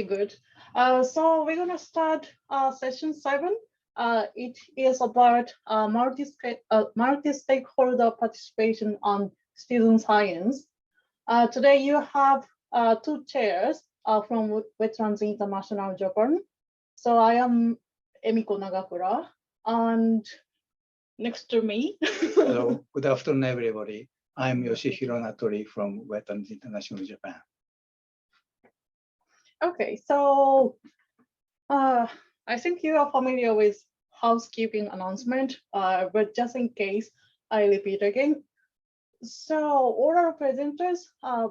pretty good. So we're gonna start session 7. It is about multi-stakeholder participation on citizen science. Today you have 2 chairs from Wetlands International Japan. So I am Emiko Nagakura, and next to me. Hello, good afternoon, everybody. I'm Yoshihiro Natori from Wetlands International Japan. Okay, so I think you are familiar with housekeeping announcement, but just in case, I repeat again. So all our presenters,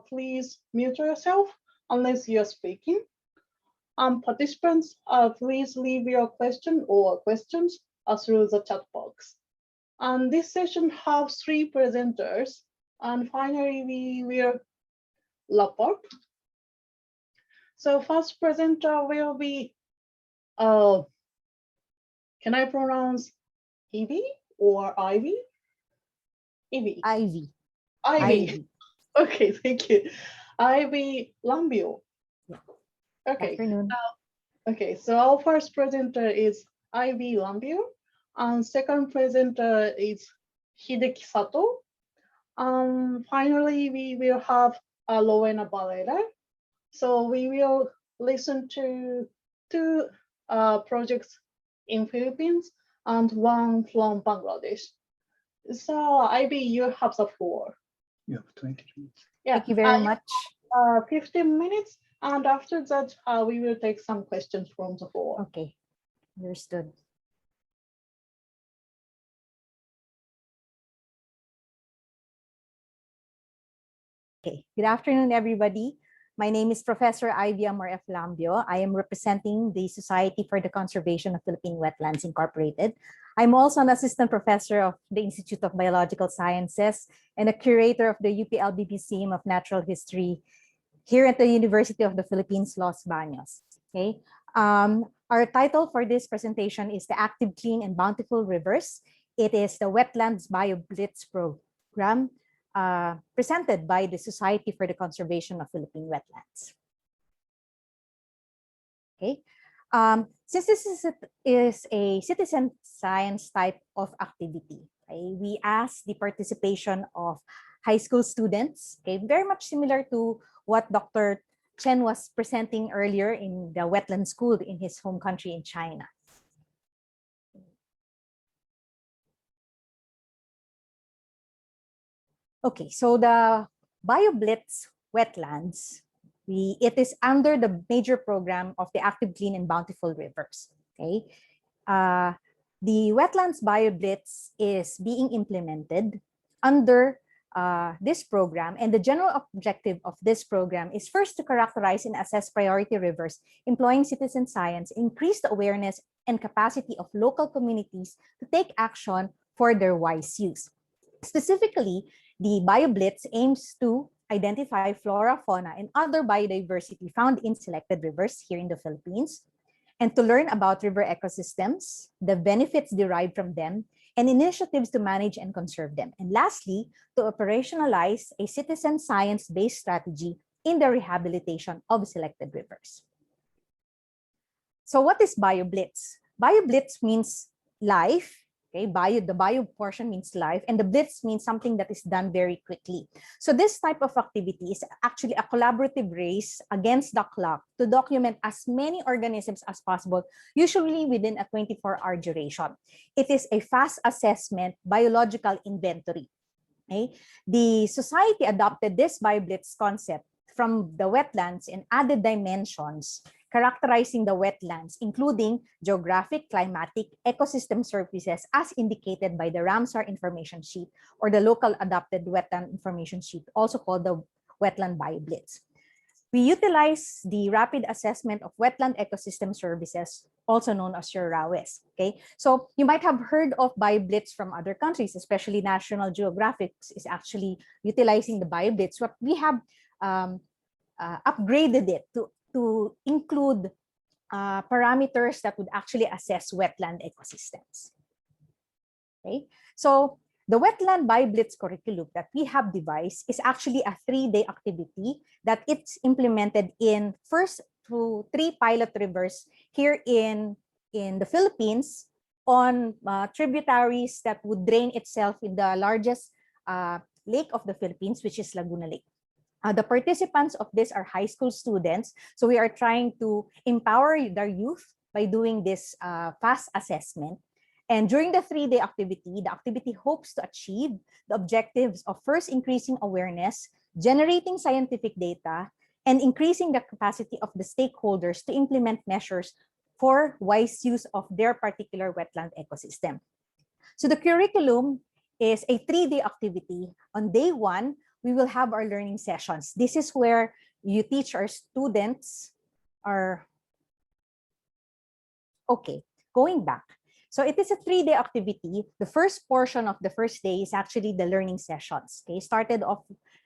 please mute yourself unless you're speaking. Participants, please leave your question or questions through the chat box. And this session has 3 presenters, and finally we will wrap up. So first presenter will be, can I pronounce Ivy or Ivy? Ivy. Ivy. Ivy. Okay, thank you. Ivy Lambio. Okay. Afternoon. Okay, so our first presenter is Ivy Lambio, and second presenter is Hideki Sato. Finally, we will have Rowena Barrera. So we will listen to 2 projects in Philippines and 1 from Bangladesh. So Ivy, you have the floor. You have 20 minutes. Yeah. Thank you very much. 15 minutes, and after that, we will take some questions from the floor. Okay, understood. Okay, good afternoon, everybody. My name is Professor Ivy Amor F. Lambio. I am representing the Society for the Conservation of Philippine Wetlands Incorporated. I'm also an assistant professor of the Institute of Biological Sciences and a curator of the UPLB Museum of Natural History here at the University of the Philippines, Los Baños. Okay. Our title for this presentation is The Active, Clean, and Bountiful Rivers. It is the Wetlands BioBlitz program presented by the Society for the Conservation of Philippine Wetlands. Okay. Since this is a citizen science type of activity, okay, we ask the participation of high school students, okay, very much similar to what Dr. Chen was presenting earlier in the wetland school in his home country in China. Okay, so the BioBlitz wetlands, it is under the major program of the Active, Clean, and Bountiful Rivers. Okay, the Wetlands BioBlitz is being implemented under this program, and the general objective of this program is first to characterize and assess priority rivers, employing citizen science, increase the awareness and capacity of local communities to take action for their wise use. Specifically, the BioBlitz aims to identify flora, fauna, and other biodiversity found in selected rivers here in the Philippines, and to learn about river ecosystems, the benefits derived from them, and initiatives to manage and conserve them. And lastly, to operationalize a citizen science-based strategy in the rehabilitation of selected rivers. So what is BioBlitz? BioBlitz means life. Okay, the bio portion means life, and the blitz means something that is done very quickly. So this type of activity is actually a collaborative race against the clock to document as many organisms as possible, usually within a 24-hour duration. It is a fast assessment biological inventory. Okay? The society adopted this BioBlitz concept from the wetlands and added dimensions characterizing the wetlands, including geographic, climatic, ecosystem services as indicated by the Ramsar information sheet or the local adopted wetland information sheet, also called the Wetland BioBlitz. We utilize the rapid assessment of wetland ecosystem services, also known as your RAWES. Okay, so you might have heard of BioBlitz from other countries, especially National Geographic is actually utilizing the BioBlitz. What we have upgraded it to include parameters that would actually assess wetland ecosystems. Okay, so the Wetland BioBlitz curriculum that we have devised is actually a 3-day activity that it's implemented in first through 3 pilot rivers here in the Philippines on tributaries that would drain itself in the largest lake of the Philippines, which is Laguna Lake. The participants of this are high school students. So we are trying to empower their youth by doing this fast assessment. And during the 3-day activity, the activity hopes to achieve the objectives of first increasing awareness, generating scientific data, and increasing the capacity of the stakeholders to implement measures for wise use of their particular wetland ecosystem. So the curriculum is a 3-day activity. On day 1, we will have our learning sessions. This is where you teach our students going back. So it is a 3-day activity. The first portion of the first day is actually the learning sessions. Okay, started off,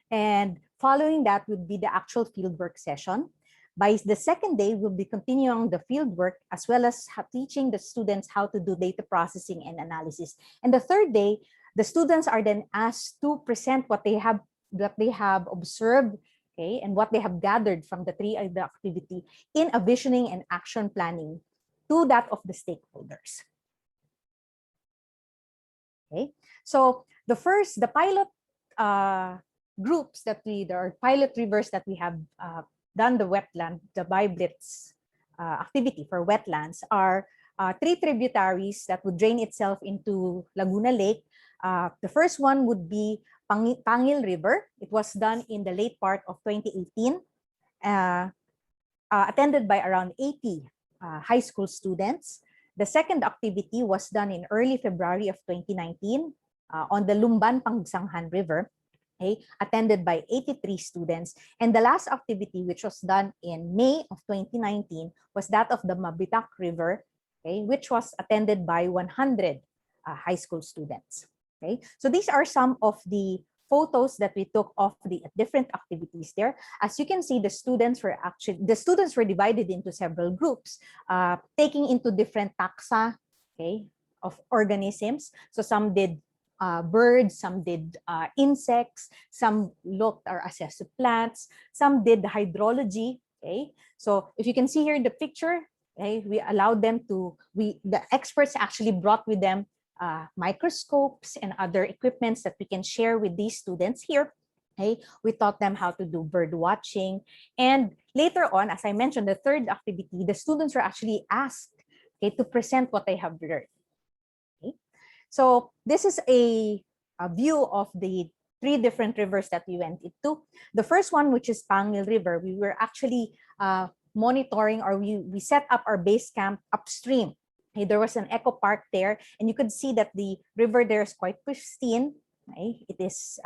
and following that would be the actual fieldwork session. By the second day, we'll be continuing the fieldwork as well as teaching the students how to do data processing and analysis. And the third day, the students are then asked to present what they have observed, okay, and what they have gathered from the 3-day activity in a visioning and action planning to that of the stakeholders. Okay, so the pilot groups that or pilot rivers that we have done the BioBlitz activity for wetlands are 3 tributaries that would drain itself into Laguna Lake. The first one would be Pangil River. It was done in the late part of 2018, attended by around 80 high school students. The second activity was done in early February of 2019 on the Lumban Pangsanghan River, okay, attended by 83 students. And the last activity, which was done in May of 2019, was that of the Mabitak River, okay, which was attended by 100 high school students. Okay, so these are some of the photos that we took of the different activities there. As you can see, the students were divided into several groups, taking into different taxa, okay, of organisms. So some did birds, some did insects, some looked or assessed plants, some did hydrology. Okay, so if you can see here in the picture, okay, we allowed them to, the experts actually brought with them microscopes and other equipments that we can share with these students here. Okay, we taught them how to do bird watching. And later on, as I mentioned, the third activity, the students were actually asked, okay, to present what they have learned. Okay, so this is a view of the 3 different rivers that we went into. The first one, which is Pangil River, we were actually monitoring, or we set up our base camp upstream. Okay, there was an eco park there, and you could see that the river there is quite pristine. Okay? It is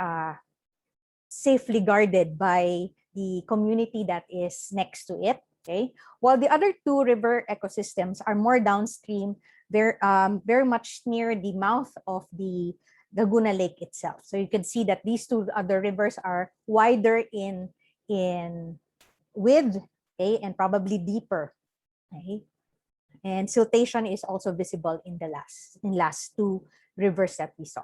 safely guarded by the community that is next to it. Okay, while the other 2 river ecosystems are more downstream, they're very much near the mouth of the Laguna Lake itself. So you can see that these 2 other rivers are wider in width, okay, and probably deeper. Okay. And siltation is also visible in the last 2 rivers that we saw.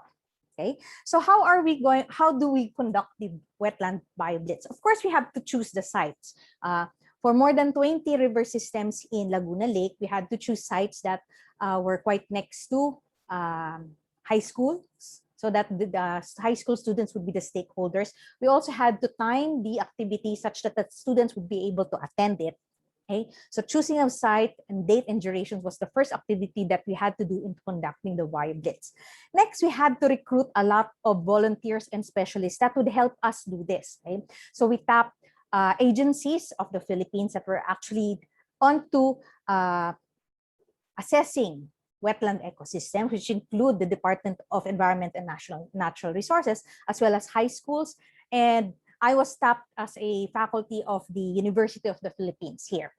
Okay, so how do we conduct the wetland BioBlitz? Of course, we have to choose the sites. For more than 20 river systems in Laguna Lake, we had to choose sites that were quite next to high schools, so that the high school students would be the stakeholders. We also had to time the activity such that the students would be able to attend it. Okay, so choosing a site and date and durations was the first activity that we had to do in conducting the BioBlitz. Next, we had to recruit a lot of volunteers and specialists that would help us do this. Okay? So we tapped agencies of the Philippines that were actually onto assessing wetland ecosystems, which include the Department of Environment and Natural Resources, as well as high schools. And I was tapped as a faculty of the University of the Philippines here.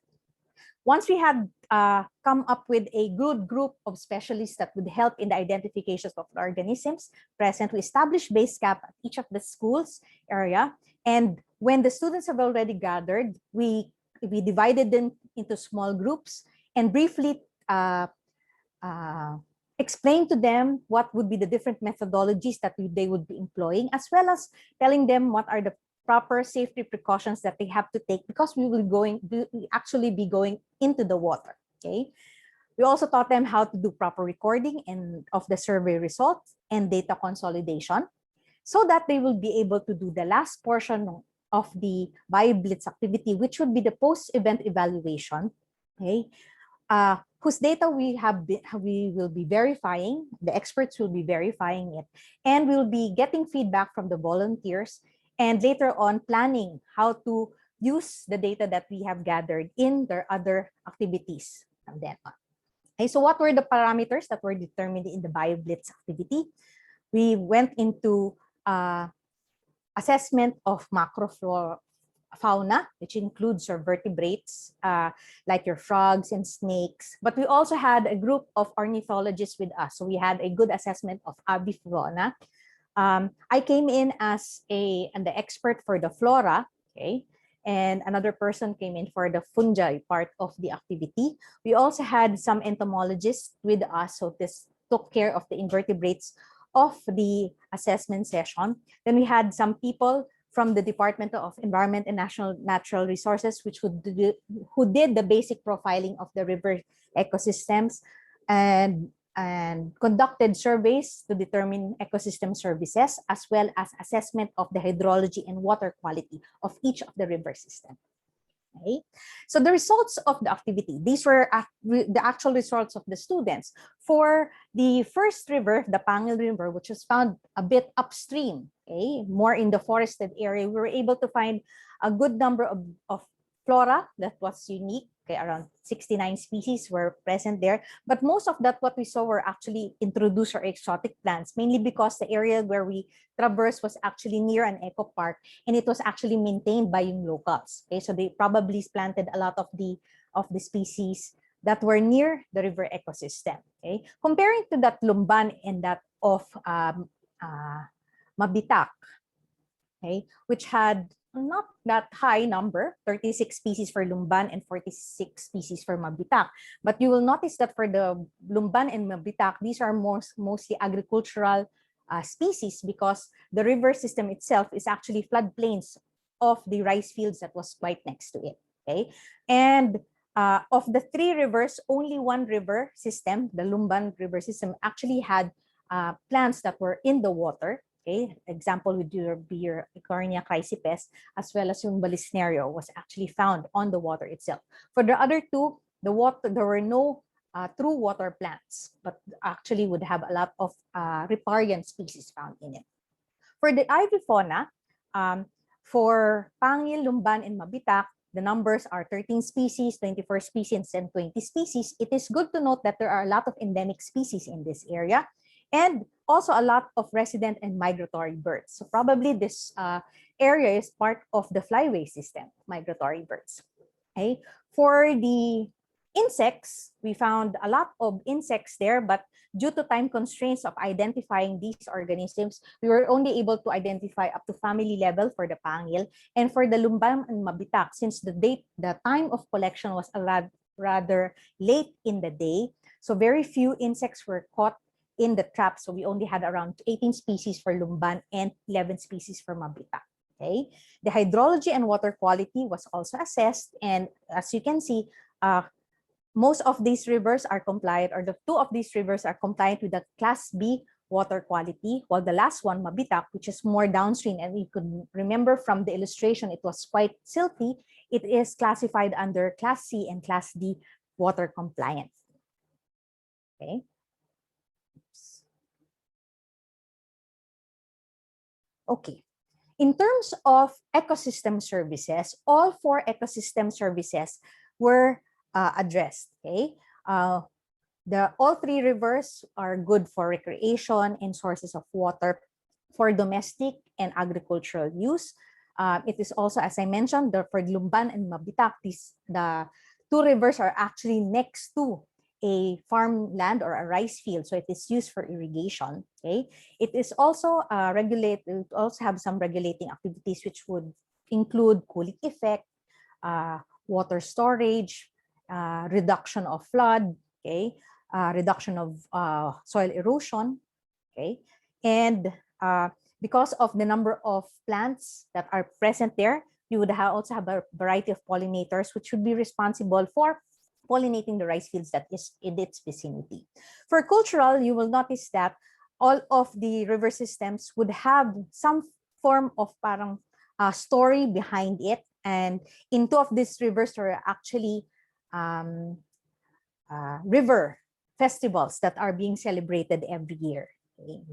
Once we had come up with a good group of specialists that would help in the identification of organisms present, we established base camp at each of the schools area. And when the students have already gathered, we divided them into small groups and briefly explain to them what would be the different methodologies that they would be employing, as well as telling them what are the proper safety precautions that they have to take because we actually be going into the water. Okay. We also taught them how to do proper recording of the survey results and data consolidation so that they will be able to do the last portion of the BioBlitz activity, which would be the post-event evaluation, okay, whose data we will be verifying, the experts will be verifying it, and we'll be getting feedback from the volunteers, and later on planning how to use the data that we have gathered in their other activities from then on. Okay, so what were the parameters that were determined in the BioBlitz activity? We went into assessment of macrofauna, which includes your vertebrates, like your frogs and snakes. But we also had a group of ornithologists with us. So we had a good assessment of avifauna. I came in as the expert for the flora, okay? And another person came in for the fungi part of the activity. We also had some entomologists with us, so this took care of the invertebrates of the assessment session. Then we had some people from the Department of Environment and Natural Resources, who did the basic profiling of the river ecosystems and conducted surveys to determine ecosystem services, as well as assessment of the hydrology and water quality of each of the river systems. Okay. So the results of the activity, these were the actual results of the students. For the first river, the Pangil River, which was found a bit upstream, okay, more in the forested area, we were able to find a good number of flora that was unique. Okay, around 69 species were present there. But most of that, what we saw were actually introduced or exotic plants, mainly because the area where we traversed was actually near an eco park, and it was actually maintained by yung locals. Okay, so they probably planted a lot of the species that were near the river ecosystem. Okay, comparing to that Lumban and that of Mabitak, okay, which had not that high number, 36 species for Lumban and 46 species for Mabitak. But you will notice that for the Lumban and Mabitak, these are mostly agricultural species, because the river system itself is actually floodplains of the rice fields that was quite next to it. Okay, and of the three rivers, only one river system, the Lumban River System, actually had plants that were in the water. Okay, example would be your Ecornia chrysipes, as well as yung Balisnerio was actually found on the water itself. For the other two, there were no true water plants, but actually would have a lot of riparian species found in it. For the avifauna, for Pangil, Lumban, and Mabitak, the numbers are 13 species, 24 species, and 20 species. It is good to note that there are a lot of endemic species in this area, and also a lot of resident and migratory birds. So probably this area is part of the flyway system, migratory birds. Okay. For the insects, we found a lot of insects there, but due to time constraints of identifying these organisms, we were only able to identify up to family level for the Pangil. And for the Lumban and Mabitak, since the time of collection was rather late in the day, so very few insects were caught in the trap. So we only had around 18 species for Lumban and 11 species for Mabitak. Okay. The hydrology and water quality was also assessed. And as you can see, most of these rivers are compliant, or the two of these rivers are compliant with the Class B water quality, while the last one, Mabitak, which is more downstream, and you could remember from the illustration, it was quite silty, it is classified under Class C and Class D water compliant. Okay. Okay. In terms of ecosystem services, all 4 ecosystem services were addressed. Okay, all 3 rivers are good for recreation and sources of water for domestic and agricultural use. It is also, as I mentioned, for Lumban and Mabitak, the 2 rivers are actually next to a farmland or a rice field, so it is used for irrigation. Okay, it is also regulated. It also have some regulating activities, which would include cooling effect, water storage, reduction of flood, okay, reduction of soil erosion, okay, and because of the number of plants that are present there, you would also have a variety of pollinators, which would be responsible for pollinating the rice fields that is in its vicinity. For cultural, you will notice that all of the river systems would have some form of parang story behind it. And in two of these rivers, there are actually river festivals that are being celebrated every year. Okay.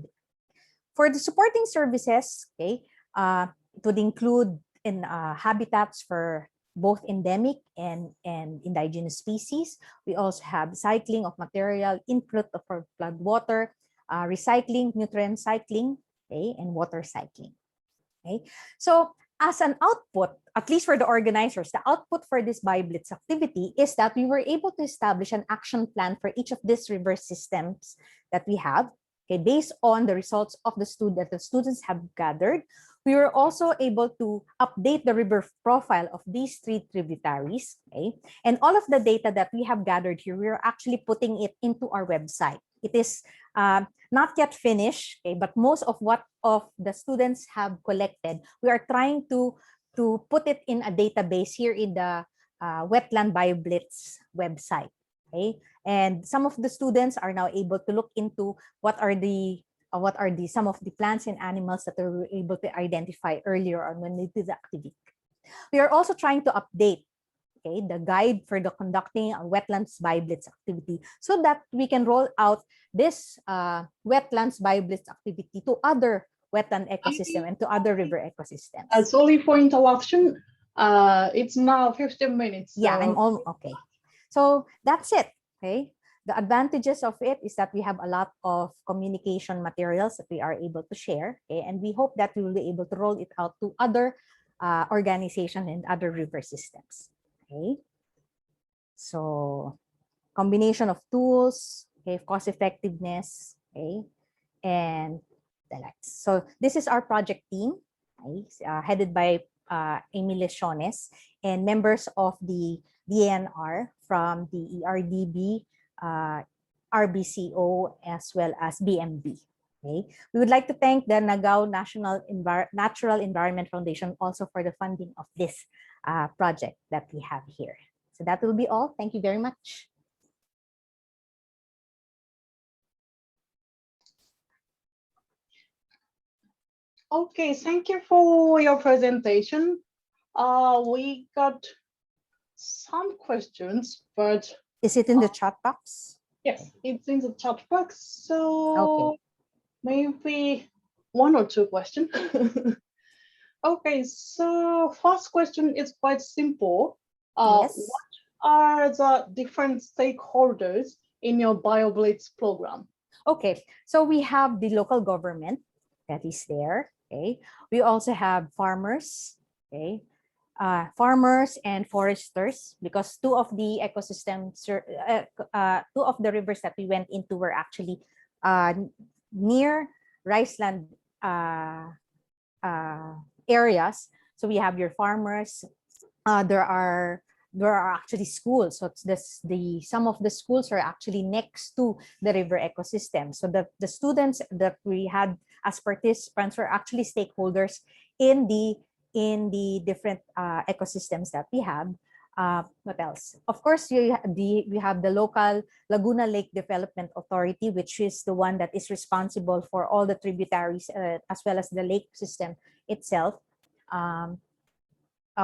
For the supporting services, okay, it would include in habitats for both endemic and indigenous species. We also have cycling of material, input of flood water, recycling, nutrient cycling, okay, and water cycling. Okay, so as an output, at least for the organizers, the output for this BioBlitz activity is that we were able to establish an action plan for each of these river systems that we have. Okay, based on the results of the students have gathered, we were also able to update the river profile of these 3 tributaries. Okay, and all of the data that we have gathered here, we are actually putting it into our website. It is not yet finished, okay, but most of what of the students have collected, we are trying to put it in a database here in the Wetland BioBlitz website. Okay, and some of the students are now able to look into what are some of the plants and animals that they were able to identify earlier on when they did the activity. We are also trying to update, okay, the guide for the conducting a Wetlands BioBlitz activity so that we can roll out this Wetlands BioBlitz activity to other wetland ecosystem and to other river ecosystems. Sorry for interruption. It's now 15 minutes. So. Yeah, I'm all okay. So that's it. Okay. The advantages of it is that we have a lot of communication materials that we are able to share. Okay, and we hope that we will be able to roll it out to other organizations and other river systems. Okay. So combination of tools, okay, cost effectiveness, okay, and the likes. So this is our project team, okay, headed by Amy Lesiones and members of the DNR from the ERDB, RBCO, as well as BMB. Okay. We would like to thank the Nagao Natural Environment Foundation also for the funding of this project that we have here. So that will be all. Thank you very much. Okay, thank you for your presentation. We got some questions, but is it in the chat box? Yes, it's in the chat box. So okay. Maybe 1 or 2 questions. Okay, so first question is quite simple. Yes. What are the different stakeholders in your BioBlitz program? Okay, so we have the local government that is there. Okay, we also have farmers. Okay, farmers and foresters, because 2 of the ecosystems, 2 of the rivers that we went into were actually near riceland areas. So we have your farmers. There are actually schools. So it's some of the schools are actually next to the river ecosystem. So the students that we had as participants were actually stakeholders in the different ecosystems that we have. What else? Of course, we have the local Laguna Lake Development Authority, which is the one that is responsible for all the tributaries as well as the lake system itself.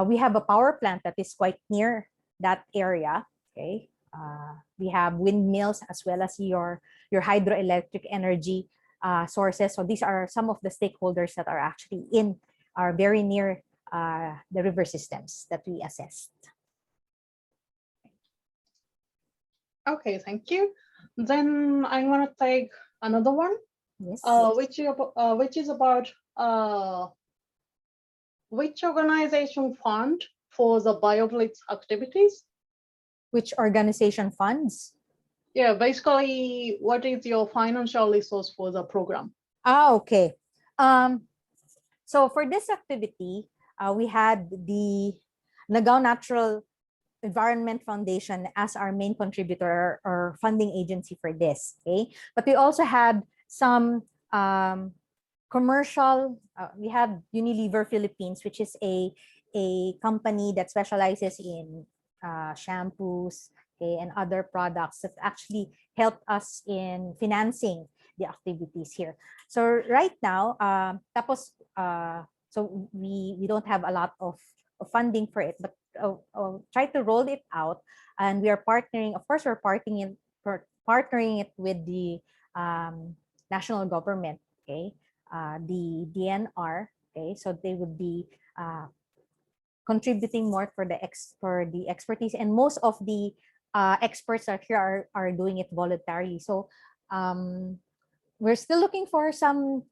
We have a power plant that is quite near that area. Okay, we have windmills as well as your hydroelectric energy sources. So these are some of the stakeholders that are very near the river systems that we assessed. Okay, thank you. Then I'm gonna take another one. Yes. Which is about which organization fund for the BioBlitz activities? Which organization funds? Yeah, basically, what is your financial resource for the program? Okay. So for this activity, we had the Nagao Natural Environment Foundation as our main contributor or funding agency for this. Okay, but we also had some commercial, we have Unilever Philippines, which is a company that specializes in shampoos, okay, and other products that actually help us in financing the activities here. So right now, so we don't have a lot of funding for it, but try to roll it out, and we are partnering. Of course, we're partnering it with the national government, okay, the DNR, okay, so they would be contributing more for the expertise, and most of the experts are here are doing it voluntarily. So we're still looking for some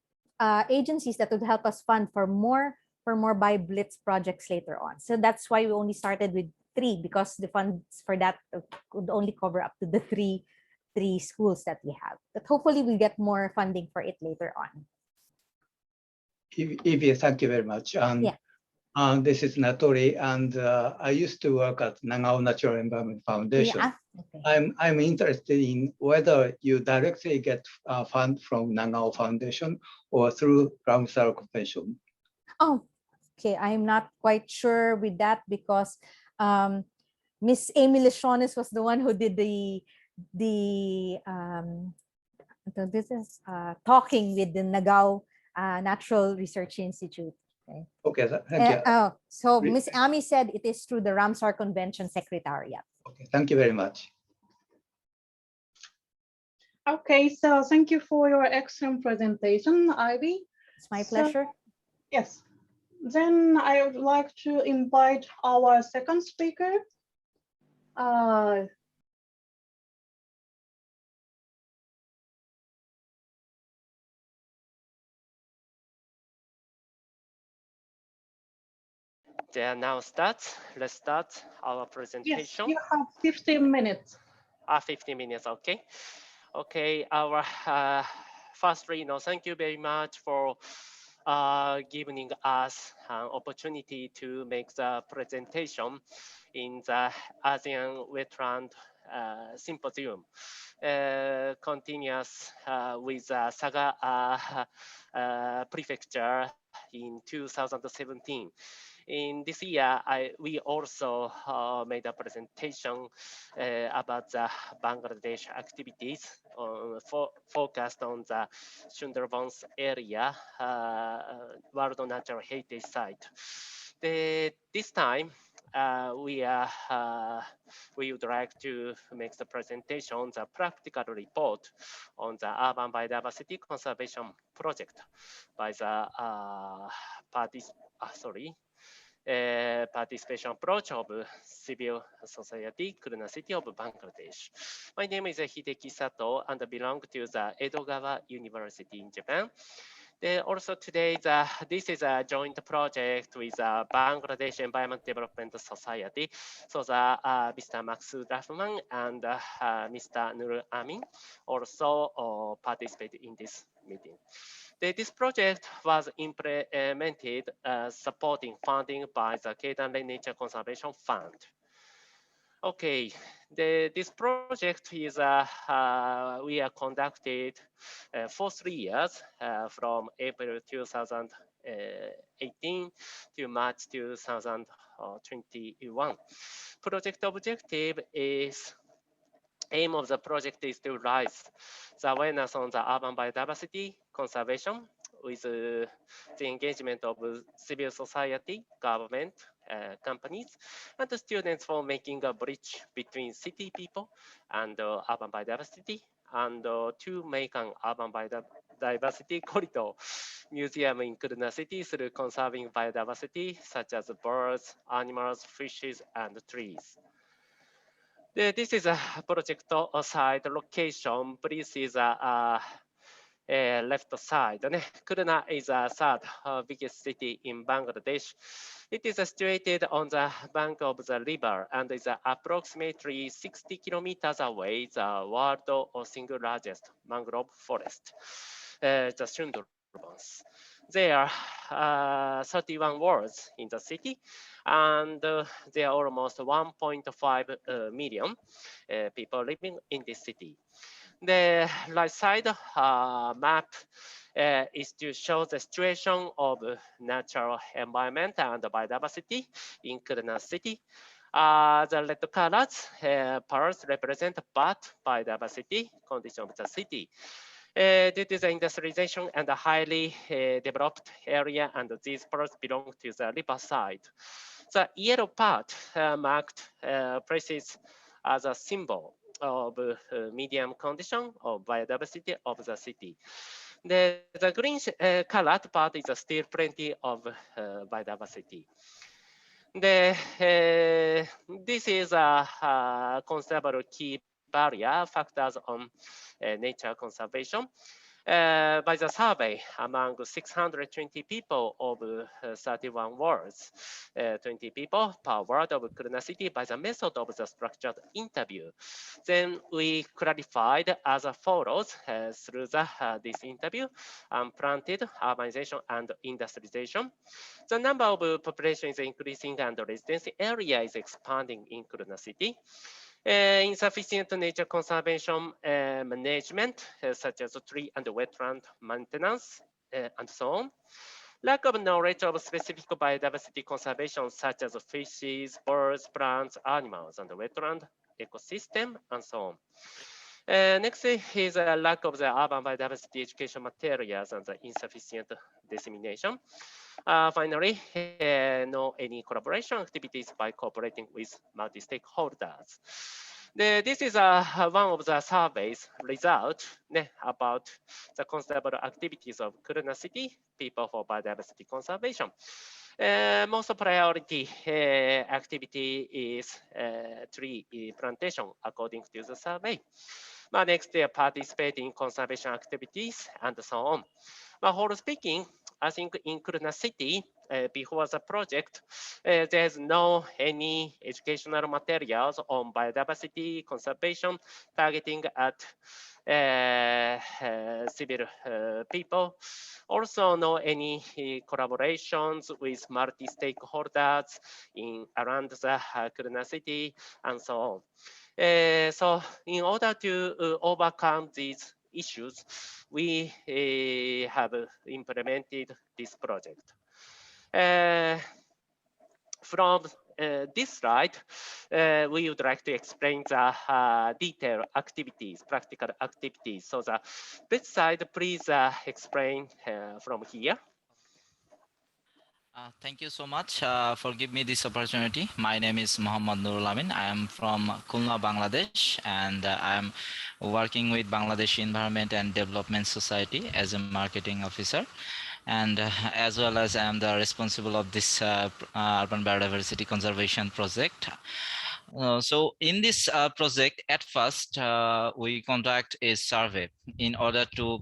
agencies that would help us fund for more BioBlitz projects later on. So that's why we only started with 3, because the funds for that could only cover up to the three schools that we have. But hopefully we get more funding for it later on. Evie, thank you very much. Yeah. This is Natori, and I used to work at Nagao Natural Environment Foundation. Yeah. Okay. I'm interested in whether you directly get fund from Nagao Foundation or through Ramsar Convention. Oh, okay. I'm not quite sure with that, because Miss Amy Lechones was the one who did talking with the Nagao Natural Research Institute. Okay. Okay, thank you. So Miss Amy said it is through the Ramsar Convention Secretariat. Okay, thank you very much. Okay, so thank you for your excellent presentation, Ivy. It's my pleasure. Yes. Then I would like to invite our second speaker. Now let's start our presentation. Yes, you have 15 minutes. 15 minutes, okay. Okay, our firstly, thank you very much for giving us an opportunity to make the presentation in the Asian Wetland Symposium, continuous with Saga Prefecture in 2017. In this year, we also made a presentation about the Bangladesh activities focused on the Sundarbans area, World Natural Heritage Site. This time, we would like to make the presentation on the practical report on the urban biodiversity conservation project by the participation approach of civil society, Khulna City of Bangladesh. My name is Hideki Sato and I belong to the Edogawa University in Japan. Also today, this is a joint project with Bangladesh Environment Development Society. So Mr. Maksud Rahman and Mr. Nur Amin also participated in this meeting. This project was implemented supporting funding by the Kedan Nature Conservation Fund. Okay, this project is we are conducted for 3 years from April 2018 to March 2021. Project objective is aim of the project is to raise the awareness on the urban biodiversity conservation with the engagement of civil society, government, companies, and the students for making a bridge between city people and urban biodiversity, and to make an urban biodiversity corridor museum in Khulna City through conserving biodiversity such as birds, animals, fishes, and trees. This is a project site location. Please is a left side. Khulna is a third biggest city in Bangladesh. It is situated on the bank of the river and is approximately 60 kilometers away, the world's single largest mangrove forest, the Sundarbans. There are 31 wards in the city, and there are almost 1.5 million people living in this city. The right side map is to show the situation of natural environment and biodiversity in Kurna City. The red colors parts represent bird biodiversity condition of the city. Due to the industrialization and the highly developed area, and these parts belong to the riverside. The yellow part marked places as a symbol of medium condition of biodiversity of the city. The green colored part is still plenty of biodiversity. This is a considerable key barrier factors on nature conservation. By the survey, among 620 people of 31 wards, 20 people per ward of Kurna City by the method of the structured interview. Then we clarified as follows through this interview: planted, urbanization, and industrialization. The number of population is increasing and the residency area is expanding in Kurna City. Insufficient nature conservation management, such as tree and wetland maintenance, and so on. Lack of knowledge of specific biodiversity conservation, such as fishes, birds, plants, animals, and wetland ecosystem, and so on. Next is a lack of the urban biodiversity education materials and the insufficient dissemination. Finally, no any collaboration activities by cooperating with multi-stakeholders. This is one of the surveys results about the considerable activities of Kurna City people for biodiversity conservation. Most priority activity is tree plantation according to the survey. Next, they participate in conservation activities and so on. Whole speaking, I think in Kurna City, before the project, there's no any educational materials on biodiversity conservation targeting at civil people. Also, no any collaborations with multi-stakeholders in around the Kurna City and so on. So in order to overcome these issues, we have implemented this project. From this slide, we would like to explain the detailed activities, practical activities. So the this side, please explain from here. Thank you so much for giving me this opportunity. My name is Muhammad Nurul Amin. I am from Khulna, Bangladesh, and I am working with Bangladesh Environment and Development Society as a marketing officer. And as well as I am the responsible of this urban biodiversity conservation project. So in this project, at first, we conduct a survey in order to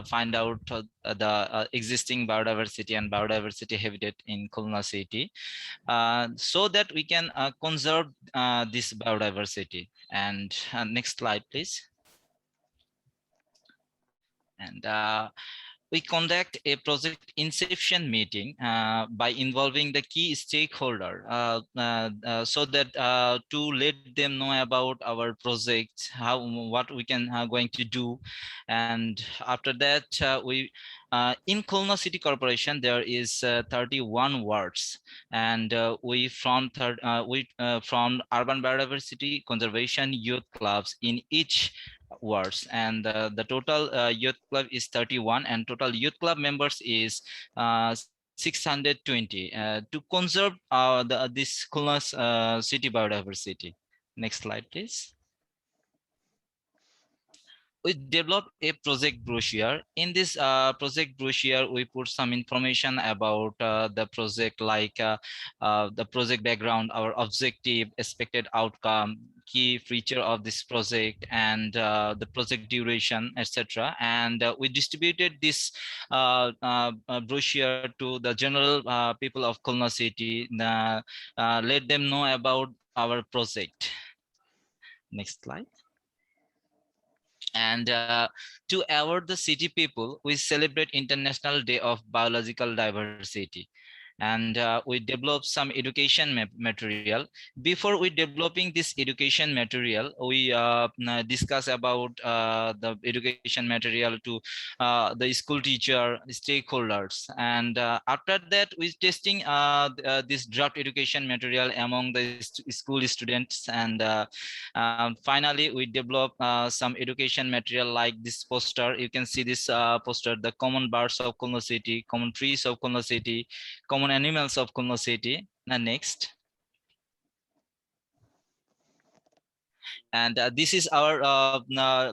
find out the existing biodiversity and biodiversity habitat in Khulna City, so that we can conserve this biodiversity. And next slide, please. And we conduct a project inception meeting by involving the key stakeholder so that to let them know about our project, what we can going to do. And after that, we in Khulna City Corporation, there is 31 wards, and we formed urban biodiversity conservation youth clubs in each wards, and the total youth club is 31, and total youth club members is 620 to conserve this Khulna city biodiversity. Next slide, please. We developed a project brochure. In this project brochure, we put some information about the project, like the project background, our objective, expected outcome, key feature of this project, and the project duration, etc. And we distributed this brochure to the general people of Khulna City, let them know about our project. Next slide. And to award the city people, we celebrate International Day of Biological Diversity. and we develop some education material. Before we developing this education material, we discuss about the education material to the school teacher, stakeholders, and after that we testing this draft education material among the school students, and finally we develop some education material like this poster. You can see this poster, the common birds of Khulna City, common trees of Khulna City, common animals of Khulna City. Next. And this is our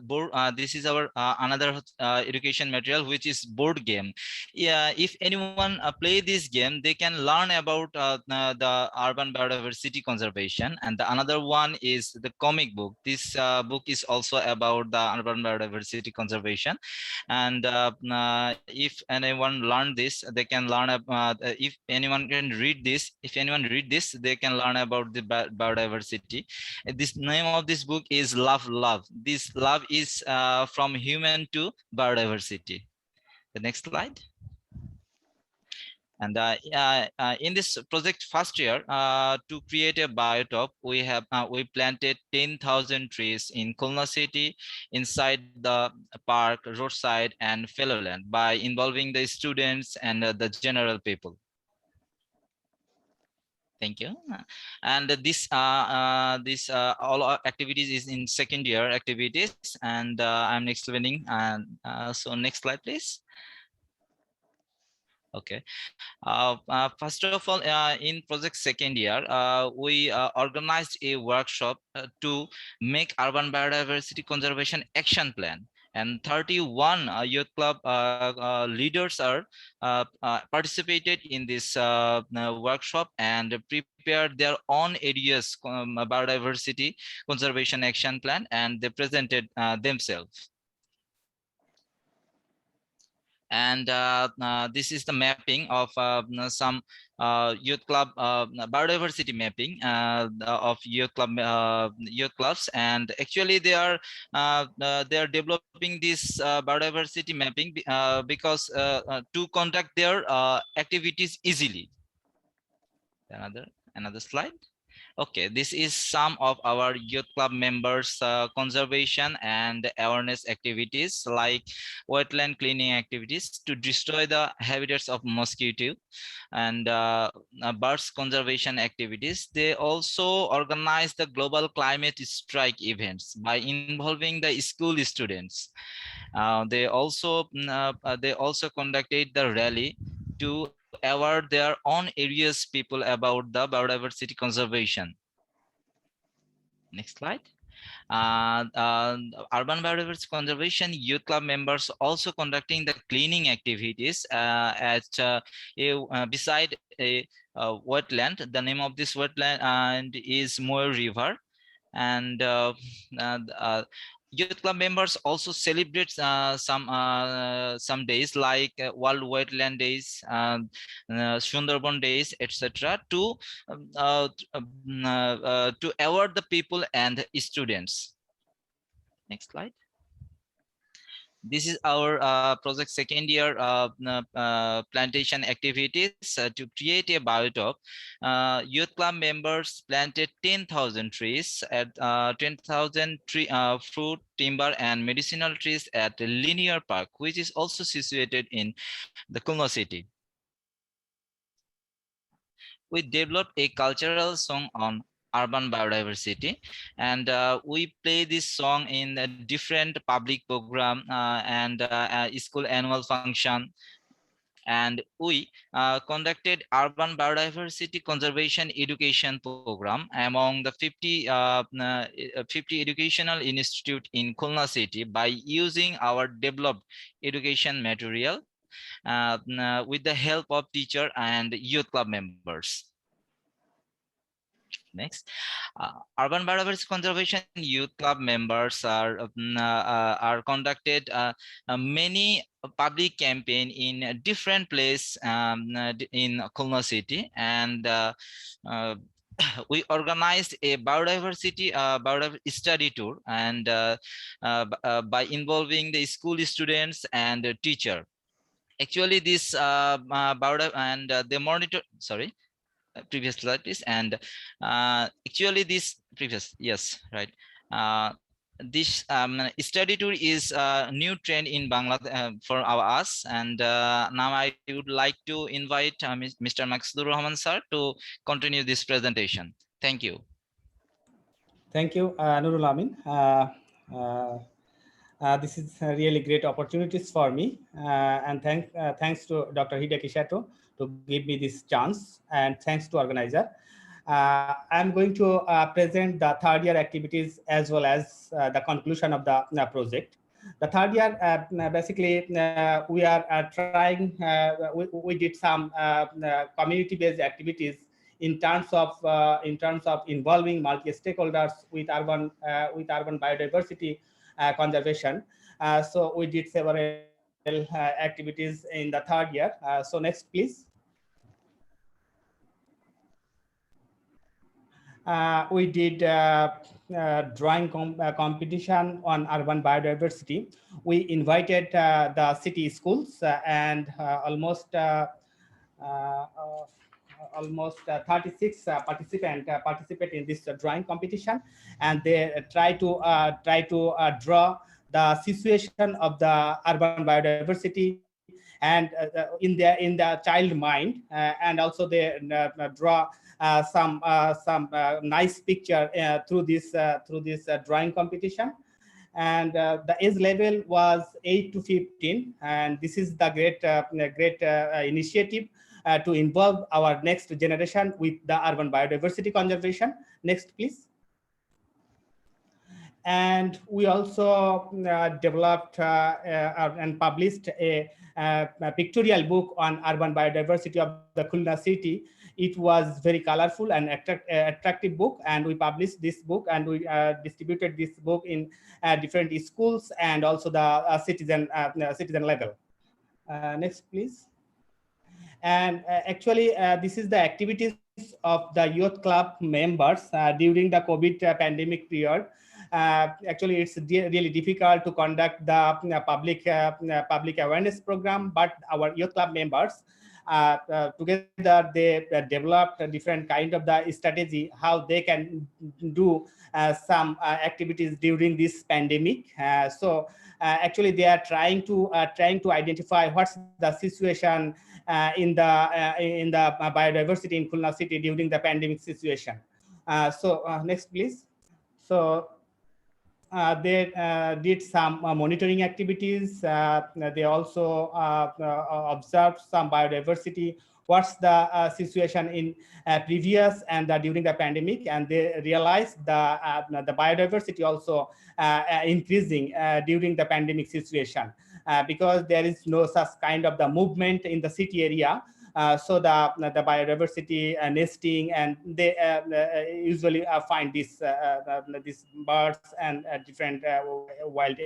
board. This is our another education material, which is board game. Yeah, if anyone play this game, they can learn about the urban biodiversity conservation. And the another one is the comic book. This book is also about the urban biodiversity conservation. And if anyone learn this, they can learn. If anyone can read this, they can learn about the biodiversity. This name of this book is Love. This love is from human to biodiversity. The next slide. And in this project first year, to create a biotop, we planted 10,000 trees in Khulna City, inside the park, roadside, and fellowland by involving the students and the general people. Thank you. And this all our activities is in second year activities, and I'm explaining. And so next slide, please. Okay. First of all, in project second year, we organized a workshop to make urban biodiversity conservation action plan. And 31 youth club leaders are participated in this workshop and prepared their own areas biodiversity conservation action plan, and they presented themselves. And this is the mapping of some youth club biodiversity mapping of youth clubs, and actually they are developing this biodiversity mapping because to conduct their activities easily. Another slide. Okay, this is some of our youth club members conservation and awareness activities, like wetland cleaning activities to destroy the habitats of mosquito, and birds conservation activities. They also organize the global climate strike events by involving the school students. They also conducted the rally to aware their own areas people about the biodiversity conservation. Next slide. Urban biodiversity conservation youth club members also conducting the cleaning activities beside a wetland. The name of this wetland is Moyo River, and youth club members also celebrate some days like World Wetland Days, Sundarban Days, etc. to award the people and students. Next slide. This is our project second year plantation activities to create a biotop. Youth club members planted 10,000 trees at 10,000 fruit, timber, and medicinal trees at Linear Park, which is also situated in the Khulna City. We developed a cultural song on urban biodiversity, and we play this song in a different public program and school annual function. And we conducted urban biodiversity conservation education program among the 50 educational institute in Khulna City by using our developed education material with the help of teacher and youth club members. Next, urban biodiversity conservation youth club members are conducted many public campaign in different place in Khulna City, and we organized a biodiversity study tour, and by involving the school students and the teacher. actually this border and they monitor, sorry, previous slide please. And actually this previous, yes, right. This study tour is a new trend in Bangladesh for us, and now I would like to invite Mr. Maksudur Rahman sir to continue this presentation. Thank you. Thank you, Nurul Amin. This is a really great opportunities for me, and thanks to Dr. Hideki Sato to give me this chance, and thanks to organizer. I'm going to present the third year activities as well as the conclusion of the project. The third year, basically, we are trying. We did some community-based activities in terms of involving multi-stakeholders with urban biodiversity conservation. So we did several activities in the third year. So next, please. We did drawing competition on urban biodiversity. We invited the city schools and almost 36 participants participate in this drawing competition, and they try to draw the situation of the urban biodiversity and in the child mind, and also they draw some nice picture through this drawing competition. And the age level was 8 to 15, and this is the great initiative to involve our next generation with the urban biodiversity conservation. Next, please. And we also developed and published a pictorial book on urban biodiversity of the Khulna city. It was very colorful and attractive book, and we published this book, and we distributed this book in different schools and also the citizen level. Next, please. And actually, this is the activities of the youth club members during the COVID pandemic period. Actually, it's really difficult to conduct the public awareness program, but our youth club members together they developed a different kind of the strategy how they can do some activities during this pandemic. So actually, they are trying to identify what's the situation in the biodiversity in Khulna city during the pandemic situation. So next, please. So they did some monitoring activities. They also observed some biodiversity. What's the situation in previous and during the pandemic, and they realized the biodiversity also increasing during the pandemic situation because there is no such kind of the movement in the city area. So the biodiversity nesting, and they usually find these birds and different wild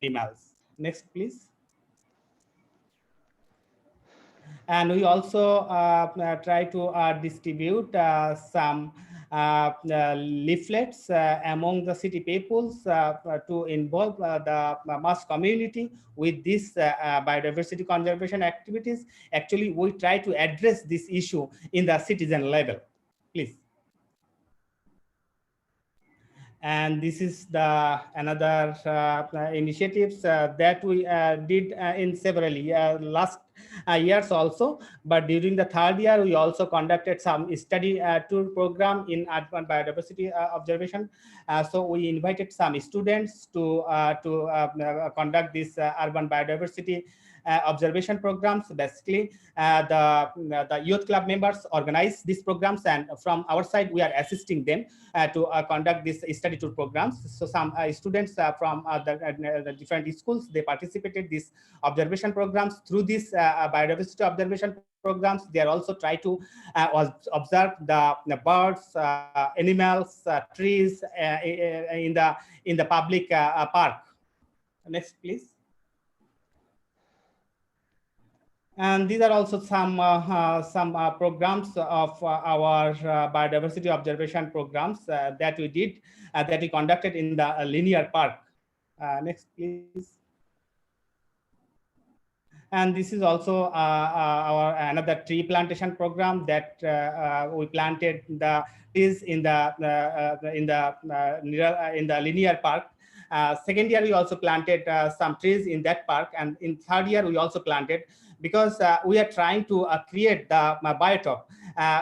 animals. Next, please. And we also try to distribute some leaflets among the city peoples to involve the mass community with this biodiversity conservation activities. Actually, we try to address this issue in the citizen level. Please. And this is the another initiatives that we did in several last years also. But during the third year, we also conducted some study tour program in urban biodiversity observation. So we invited some students to conduct this urban biodiversity observation programs. Basically, the youth club members organize these programs, and from our side, we are assisting them to conduct these study tour programs. So some students from the different schools, they participated these observation programs. Through these biodiversity observation programs, they are also try to observe the birds, animals, trees in the public park. Next, please. And these are also some programs of our biodiversity observation programs that we did, that we conducted in the linear park. Next, please. And this is also our another tree plantation program that we planted the trees in the linear park. Second year, we also planted some trees in that park, and in third year, we also planted, because we are trying to create the biotope.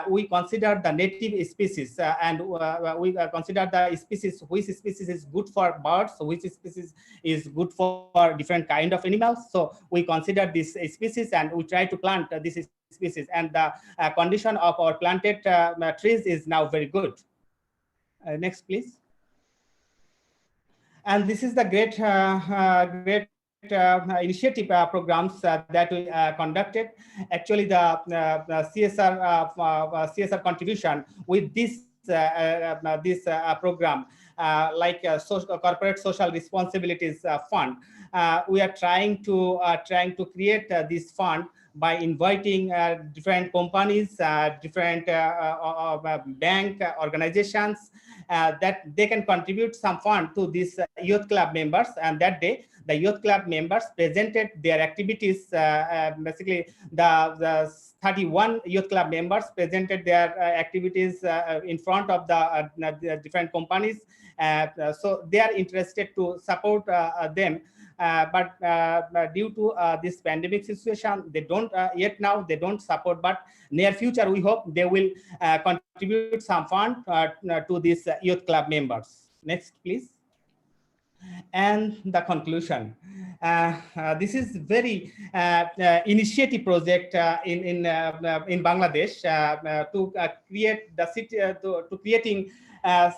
We consider the native species, and we consider the species, which species is good for birds, which species is good for different kind of animals. So we consider this species and we try to plant this species, and the condition of our planted trees is now very good. Next, please. And this is the great initiative programs that we conducted. Actually, the CSR contribution with this program, like corporate social responsibilities fund. We are trying to create this fund by inviting different companies, different bank organizations, that they can contribute some fund to these youth club members. And that day, the youth club members presented their activities. Basically, the 31 youth club members presented their activities in front of the different companies. So they are interested to support them. But due to this pandemic situation, they don't yet now, they don't support, but near future, we hope they will contribute some fund to these youth club members. Next, please. And the conclusion. This is very initiative project in Bangladesh to create the city, to creating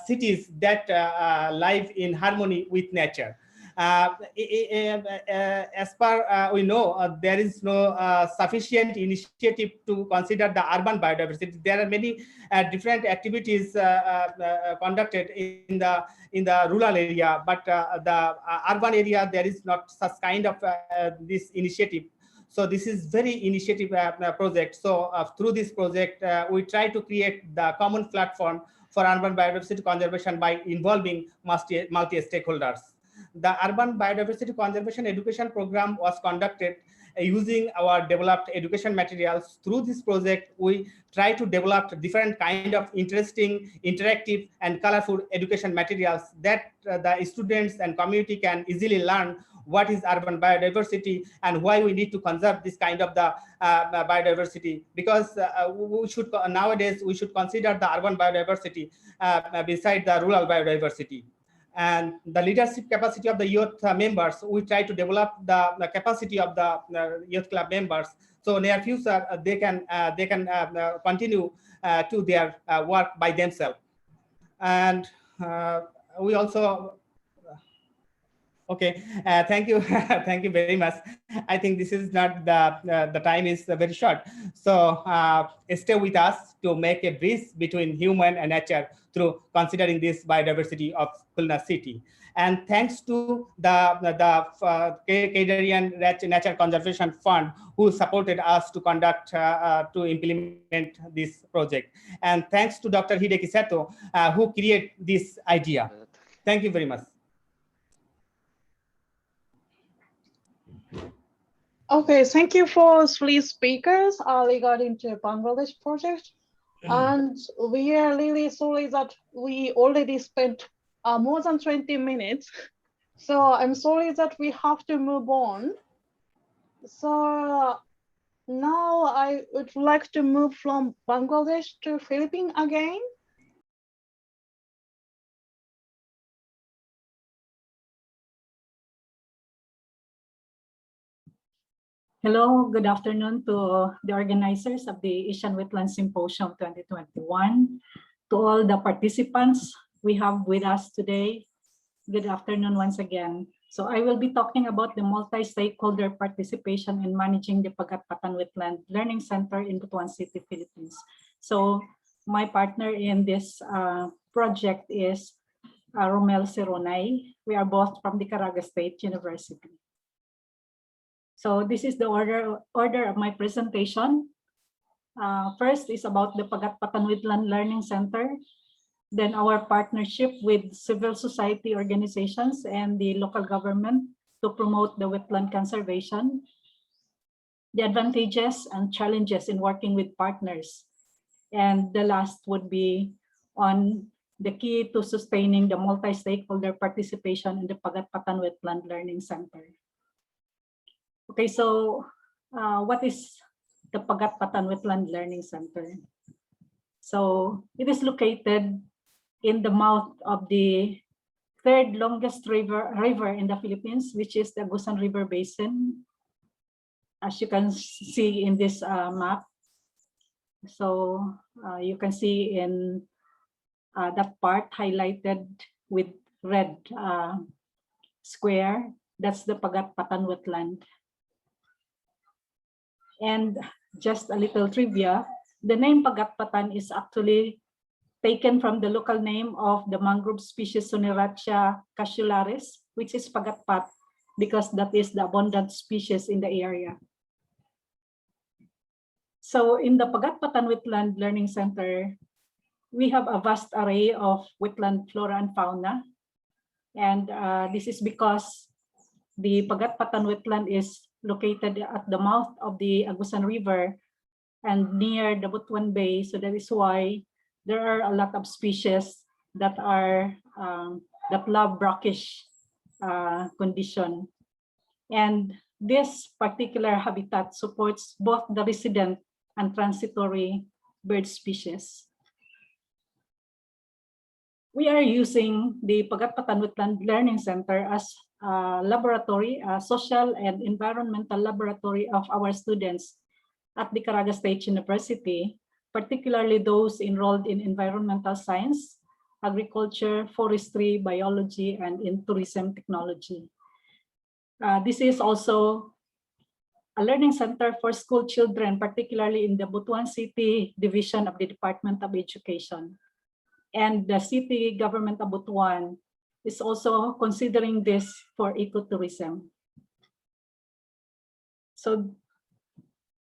cities that live in harmony with nature. As per we know, there is no sufficient initiative to consider the urban biodiversity. There are many different activities conducted in the rural area, but the urban area, there is not such kind of this initiative. So this is very initiative project. So through this project, we try to create the common platform for urban biodiversity conservation by involving multi-stakeholders. The urban biodiversity conservation education program was conducted using our developed education materials. Through this project, we try to develop different kind of interesting, interactive, and colorful education materials that the students and community can easily learn what is urban biodiversity and why we need to conserve this kind of the biodiversity. Because we should nowadays we should consider the urban biodiversity beside the rural biodiversity. And the leadership capacity of the youth members, we try to develop the capacity of the youth club members. So near future, they can continue to their work by themselves. And we also, okay, thank you, thank you very much. I think this is not the time is very short. So stay with us to make a bridge between human and nature through considering this biodiversity of Khulna city. And thanks to the Canadian Nature Conservation Fund, who supported us to conduct, to implement this project. And thanks to Dr. Hideki Sato, who created this idea. Thank you very much. Okay, thank you for 3 speakers regarding the Bangladesh project. And we are really sorry that we already spent more than 20 minutes. So I'm sorry that we have to move on. So now I would like to move from Bangladesh to Philippines again. Hello, good afternoon to the organizers of the Asian Wetland Symposium 2021, to all the participants we have with us today. Good afternoon once again. So I will be talking about the multi-stakeholder participation in managing the Pagatpatan Wetland Learning Center in Butuan City, Philippines. So my partner in this project is Romel Sironay. We are both from the Caraga State University. So this is the order of my presentation. First is about the Pagatpatan Wetland Learning Center, then our partnership with civil society organizations and the local government to promote the wetland conservation, the advantages and challenges in working with partners. And the last would be on the key to sustaining the multi-stakeholder participation in the Pagatpatan Wetland Learning Center. Okay, so what is the Pagatpatan Wetland Learning Center? So it is located in the mouth of the third longest river in the Philippines, which is the Agusan River Basin, as you can see in this map. So you can see in that part highlighted with red square, that's the Pagatpatan wetland. And just a little trivia, the name Pagatpatan is actually taken from the local name of the mangrove species Soneratia cassiularis, which is Pagatpat, because that is the abundant species in the area. So in the Pagatpatan Wetland Learning Center, we have a vast array of wetland flora and fauna. And this is because the Pagatpatan wetland is located at the mouth of the Agusan River and near the Butuan Bay. So that is why there are a lot of species that are that love brackish condition. And this particular habitat supports both the resident and transitory bird species. We are using the Pagatpatan Wetland Learning Center as a laboratory, a social and environmental laboratory of our students at the Caraga State University, particularly those enrolled in environmental science, agriculture, forestry, biology, and in tourism technology. This is also a learning center for school children, particularly in the Butuan City Division of the Department of Education. And the city government of Butuan is also considering this for ecotourism. So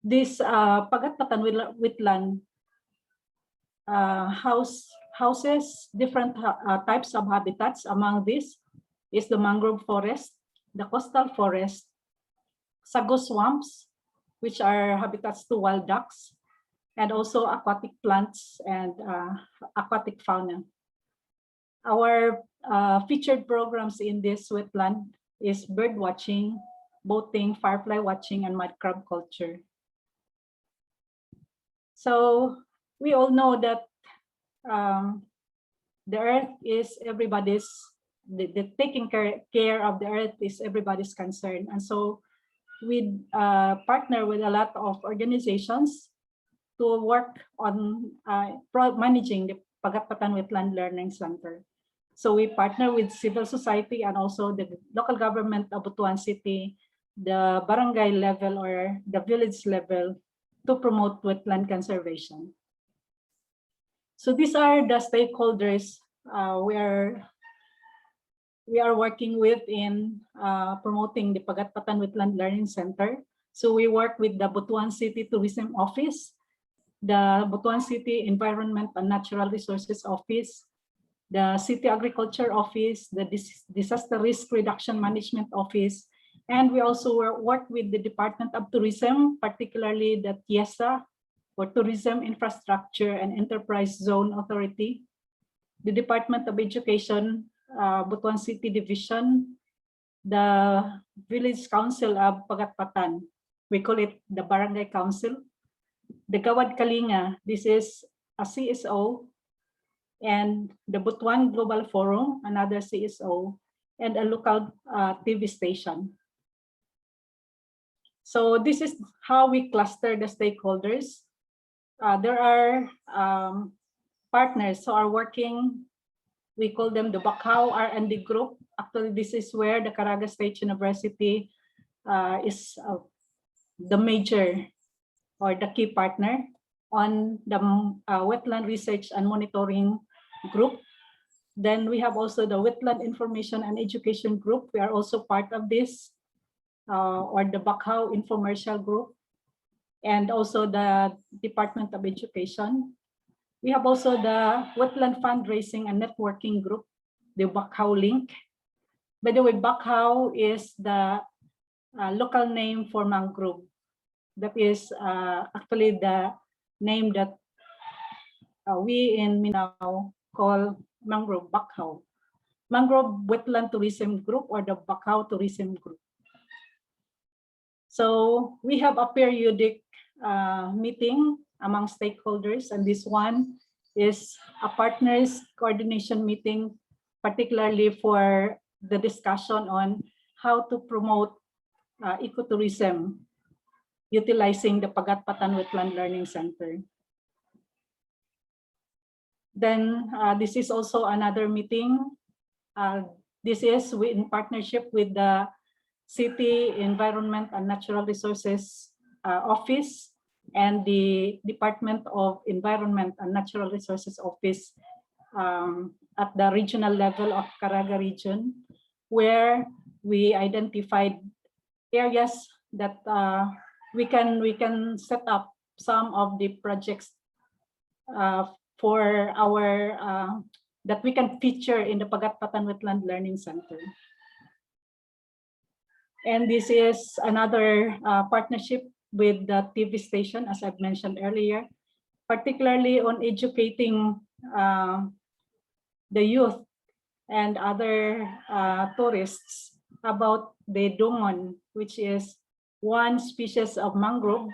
this Pagatpatan wetland houses different types of habitats. Among these is the mangrove forest, the coastal forest, sago swamps, which are habitats to wild ducks, and also aquatic plants and aquatic fauna. Our featured programs in this wetland is bird watching, boating, firefly watching, and mud crab culture. So we all know that the earth is everybody's, the taking care of the earth is everybody's concern. And so we partner with a lot of organizations to work on managing the Pagatpatan Wetland Learning Center. So we partner with civil society and also the local government of Butuan City, the barangay level or the village level to promote wetland conservation. So these are the stakeholders we are working with in promoting the Pagatpatan Wetland Learning Center. So we work with the Butuan City Tourism Office, the Butuan City Environment and Natural Resources Office, the City Agriculture Office, the Disaster Risk Reduction Management Office, and we also work with the Department of Tourism, particularly the TIESA, or Tourism Infrastructure and Enterprise Zone Authority, the Department of Education, Butuan City Division, the Village Council of Pagatpatan, we call it the Barangay Council, the Gawad Kalinga, this is a CSO, and the Butuan Global Forum, another CSO, and a local TV station. So this is how we cluster the stakeholders. There are partners who are working, we call them the Bakau R&D group. Actually, this is where the Caraga State University is the major or the key partner on the wetland research and monitoring group. Then we have also the Wetland Information and Education group. We are also part of this, or the Bakau Infomercial group, and also the Department of Education. We have also the Wetland Fundraising and Networking group, the Bakau Link. By the way, Bakau is the local name for mangrove. That is actually the name that we in Mindanao call Mangrove Bakhaw. Mangrove Wetland Tourism Group, or the Bakhaw Tourism Group. So we have a periodic meeting among stakeholders, and this one is a partners coordination meeting, particularly for the discussion on how to promote ecotourism utilizing the Pagatpatan Wetland Learning Center. Then this is also another meeting. This is in partnership with the City Environment and Natural Resources Office and the Department of Environment and Natural Resources Office at the regional level of Caraga region, where we identified areas that we can set up some of the projects for our that we can feature in the Pagatpatan Wetland Learning Center. And this is another partnership with the TV station, as I've mentioned earlier, particularly on educating the youth and other tourists about the dungon, which is one species of mangrove,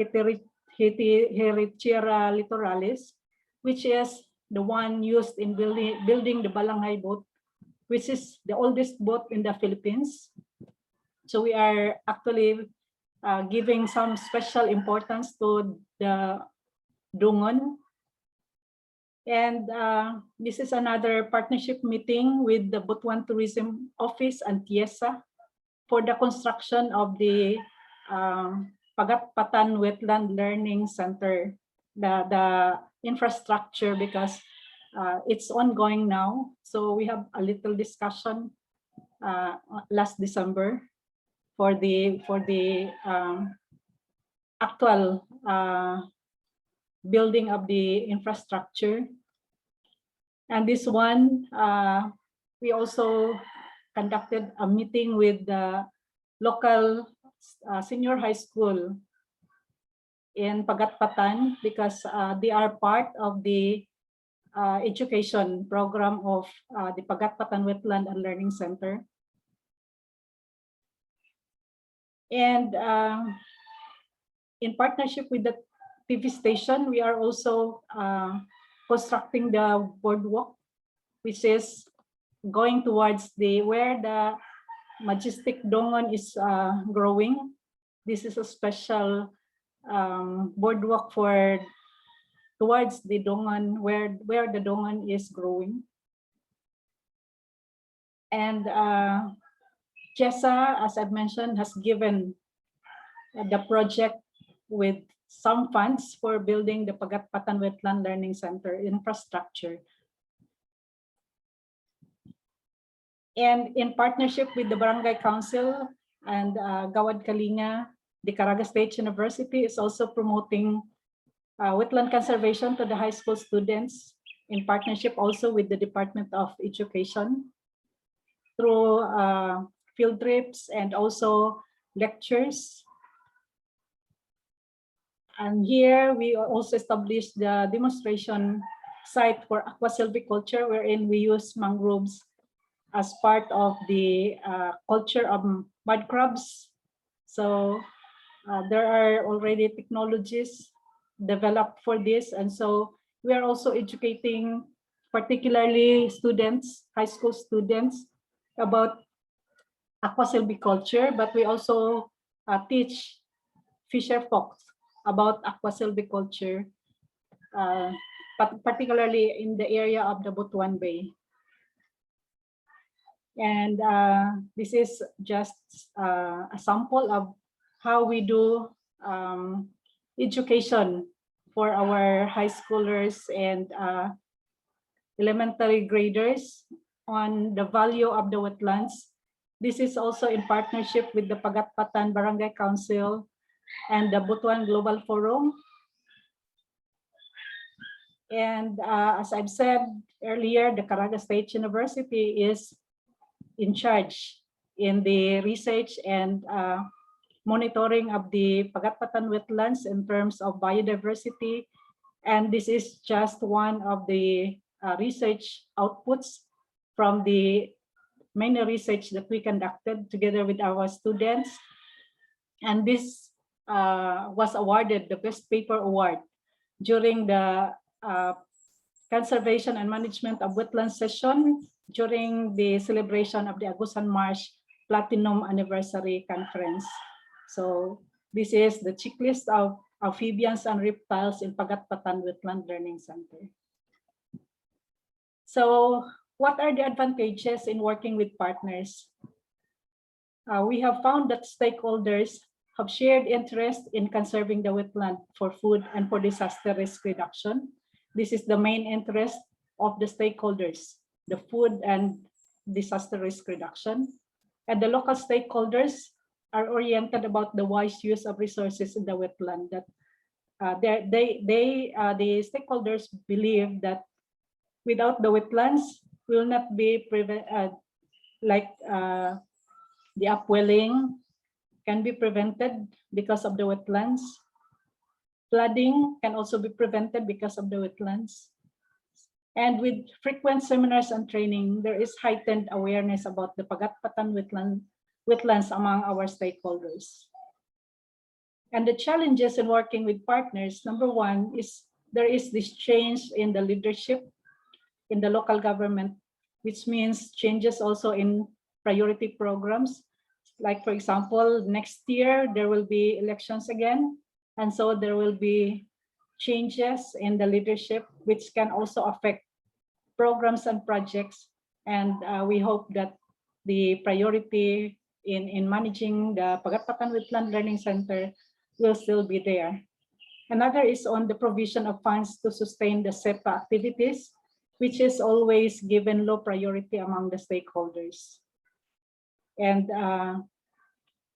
Hetichera littoralis, which is the one used in building the Balangay boat, which is the oldest boat in the Philippines. So we are actually giving some special importance to the dungon. And this is another partnership meeting with the Butuan Tourism Office and TIESA for the construction of the Pagatpatan Wetland Learning Center, the infrastructure, because it's ongoing now. So we have a little discussion last December for the actual building of the infrastructure. And this one, we also conducted a meeting with the local senior high school in Pagatpatan, because they are part of the education program of the Pagatpatan Wetland and Learning Center. And in partnership with the TV station, we are also constructing the boardwalk, which is going towards where the majestic dongon is growing. This is a special boardwalk towards the dongon, where the dongon is growing. And JESA, as I've mentioned, has given the project with some funds for building the Pagatpatan Wetland Learning Center infrastructure. And in partnership with the Barangay Council and Gawad Kalinga, the Caraga State University is also promoting wetland conservation to the high school students, in partnership also with the Department of Education, through field trips and also lectures. And here we also established the demonstration site for aquasilviculture, wherein we use mangroves as part of the culture of mud crabs. So there are already technologies developed for this. And so we are also educating particularly students, high school students, about aquasilviculture, but we also teach fisher folks about aquasilviculture, particularly in the area of the Butuan Bay. And this is just a sample of how we do education for our high schoolers and elementary graders on the value of the wetlands. This is also in partnership with the Pagatpatan Barangay Council and the Butuan Global Forum. And as I've said earlier, the Caraga State University is in charge in the research and monitoring of the Pagatpatan wetlands in terms of biodiversity. And this is just one of the research outputs from the many research that we conducted together with our students. And this was awarded the Best Paper Award during the Conservation and Management of Wetlands Session during the celebration of the Agusan Marsh Platinum Anniversary Conference. So this is the checklist of amphibians and reptiles in Pagatpatan Wetland Learning Center. So what are the advantages in working with partners? We have found that stakeholders have shared interest in conserving the wetland for food and for disaster risk reduction. This is the main interest of the stakeholders, the food and disaster risk reduction. And the local stakeholders are oriented about the wise use of resources in the wetland. That the stakeholders believe that without the wetlands, will not be the upwelling can be prevented because of the wetlands. Flooding can also be prevented because of the wetlands. And with frequent seminars and training, there is heightened awareness about the Pagatpatan wetlands among our stakeholders. And the challenges in working with partners, number one is there is this change in the leadership in the local government, which means changes also in priority programs. Like, for example, next year, there will be elections again. And so there will be changes in the leadership, which can also affect programs and projects. And we hope that the priority in managing the Pagatpatan Wetland Learning Center will still be there. Another is on the provision of funds to sustain the SEPA activities, which is always given low priority among the stakeholders. And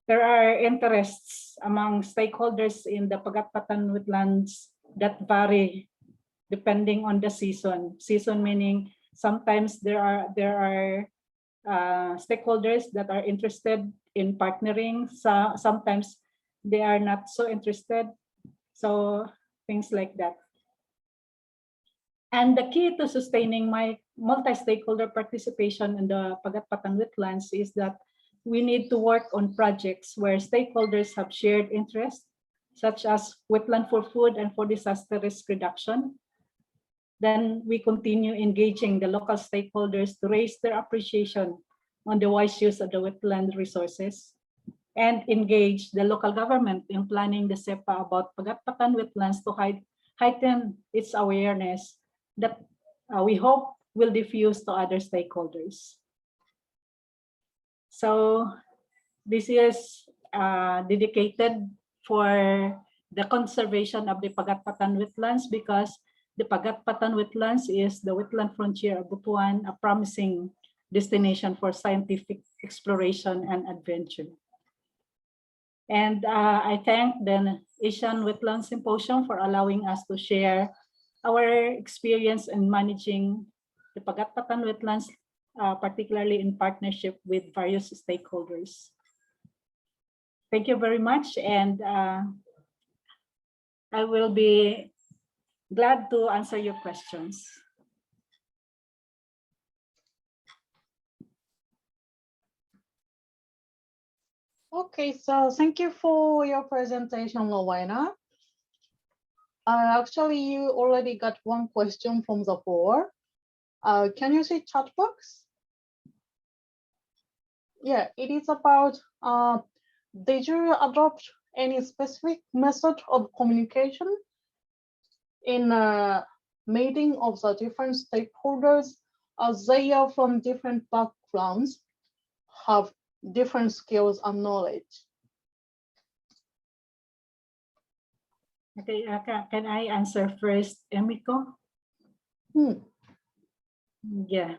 there are interests among stakeholders in the Pagatpatan wetlands that vary depending on the season. Season meaning sometimes there are stakeholders that are interested in partnering. So sometimes they are not so interested. So things like that. And the key to sustaining my multi-stakeholder participation in the Pagatpatan wetlands is that we need to work on projects where stakeholders have shared interest, such as wetland for food and for disaster risk reduction. Then we continue engaging the local stakeholders to raise their appreciation on the wise use of the wetland resources, and engage the local government in planning the SEPA about Pagatpatan wetlands to heighten its awareness that we hope will diffuse to other stakeholders. So this is dedicated for the conservation of the Pagatpatan wetlands, because the Pagatpatan wetlands is the wetland frontier of Butuan, a promising destination for scientific exploration and adventure. And I thank the Asian Wetland Symposium for allowing us to share our experience in managing the Pagatpatan wetlands, particularly in partnership with various stakeholders. Thank you very much, and I will be glad to answer your questions. Okay, so thank you for your presentation, Rowena. Actually, you already got one question from the floor. Can you see chat box? Yeah, it is about, did you adopt any specific method of communication in a meeting of the different stakeholders, as they are from different backgrounds, have different skills and knowledge? Okay, can I answer first, Emiko? Yeah,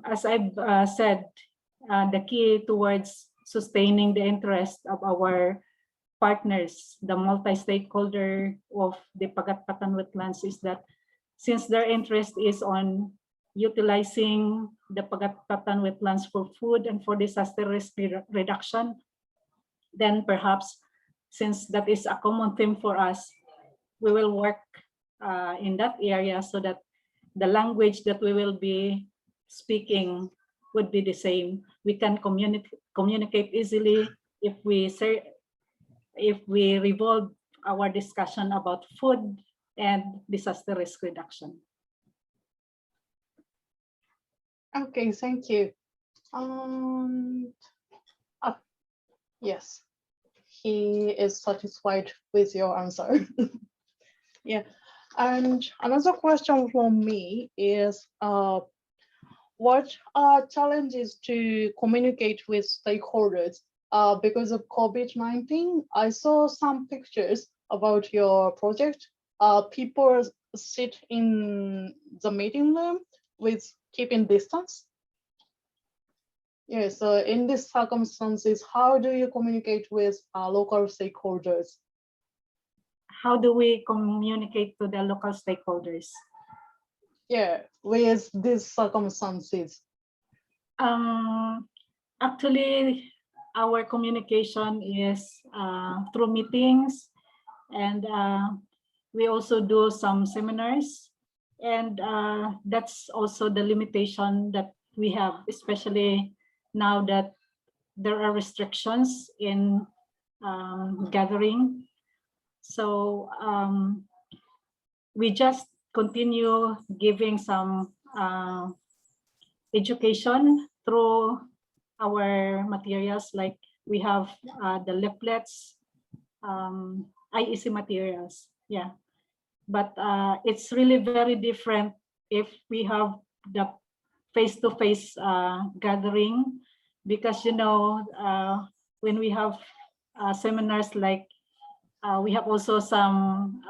as I've said, the key towards sustaining the interest of our partners, the multi-stakeholder of the Pagatpatan wetlands, is that since their interest is on utilizing the Pagatpatan wetlands for food and for disaster risk reduction, then perhaps, since that is a common theme for us, we will work in that area so that the language that we will be speaking would be the same. We can communicate easily if we revolve our discussion about food and disaster risk reduction. Okay, thank you. Yes, he is satisfied with your answer. Yeah, and another question from me is, what are challenges to communicate with stakeholders because of COVID-19? I saw some pictures about your project. People sit in the meeting room with keeping distance. Yeah, so in these circumstances, how do you communicate with local stakeholders? How do we communicate to the local stakeholders? Yeah, with these circumstances. Actually, our communication is through meetings, and we also do some seminars, and that's also the limitation that we have, especially now that there are restrictions in gathering. So we just continue giving some education through our materials, like we have the leaflets, IEC materials, yeah. But it's really very different if we have the face-to-face gathering, because, you know, when we have seminars, like we have also some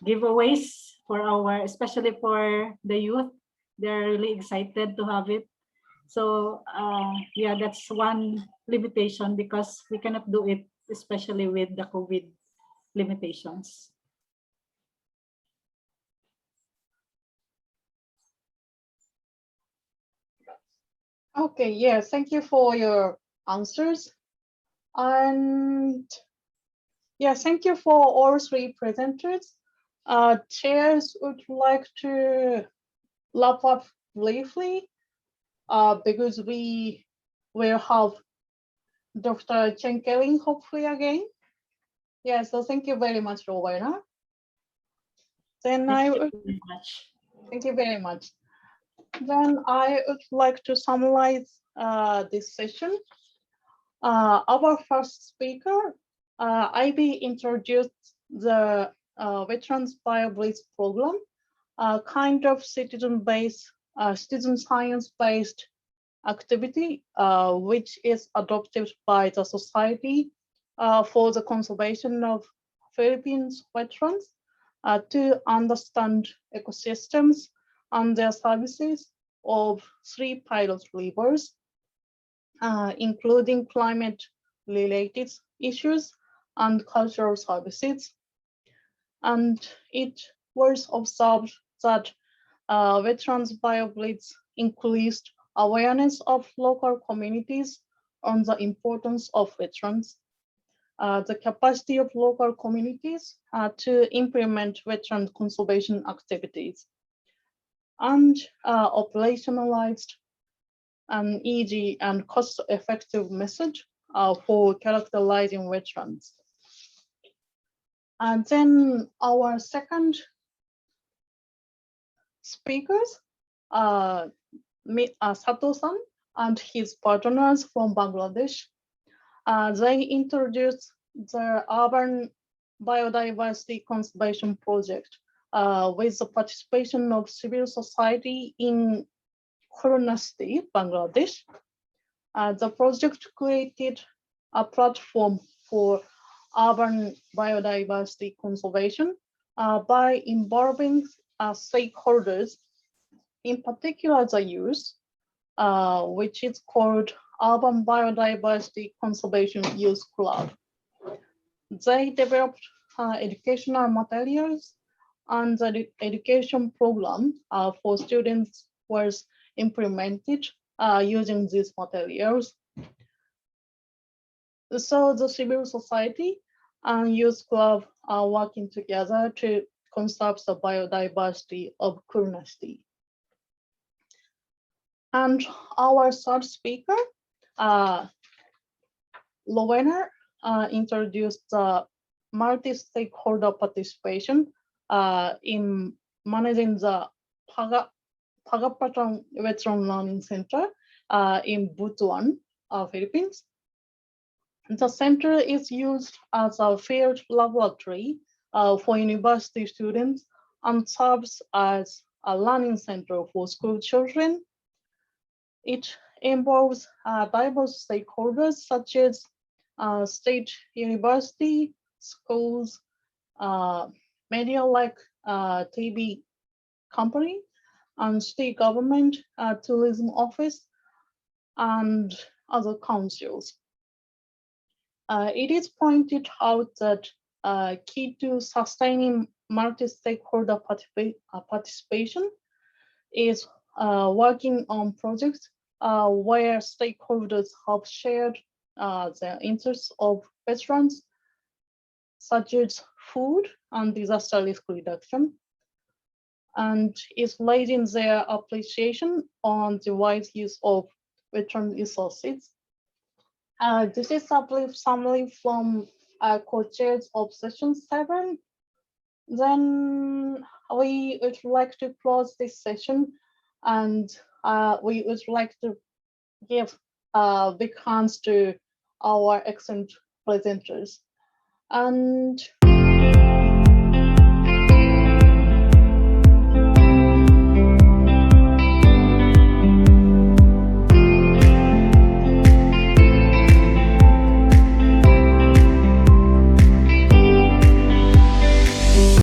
giveaways for especially for the youth. They're really excited to have it. So yeah, that's one limitation, because we cannot do it, especially with the COVID limitations. Okay, yeah, thank you for your answers. And yeah, thank you for all three presenters. Chairs would like to wrap up briefly because we will have Dr. Chen Kelly hopefully again. Yeah, so thank you very much, Rowena. Then Thank you very much. Thank you very much. Then I would like to summarize this session. Our first speaker, IB, introduced the Veterans BioBlitz program, a kind of citizen science-based activity, which is adopted by the Society for the Conservation of Philippines Wetlands to understand ecosystems and their services of 3 pilot rivers, including climate-related issues and cultural services. And it was observed that Veterans BioBlitz increased awareness of local communities on the importance of veterans, the capacity of local communities to implement veteran conservation activities, and operationalized an easy and cost-effective method for characterizing veterans. And then our second speakers, Sato-san and his partners from Bangladesh, they introduced the Urban Biodiversity Conservation Project with the participation of civil society in Khulna City, Bangladesh. The project created a platform for urban biodiversity conservation by involving stakeholders, in particular the youth, which is called Urban Biodiversity Conservation Youth Club. They developed educational materials, and the education program for students was implemented using these materials. So the civil society and youth club are working together to conserve the biodiversity of Khulna City. And our third speaker, Rowena, introduced the multi-stakeholder participation in managing the Pagapatan Wetland Learning Center in Butuan, Philippines. The center is used as a field laboratory for university students and serves as a learning center for school children. It involves diverse stakeholders such as state university, schools, media like TV company, and state government, tourism office, and other councils. It is pointed out that key to sustaining multi-stakeholder participation is working on projects where stakeholders have shared the interests of veterans, such as food and disaster risk reduction, and is raising their appreciation on the wise use of veteran resources. This is a brief summary from co-chairs of session 7. Then we would like to close this session, and we would like to give big hands to our excellent presenters. And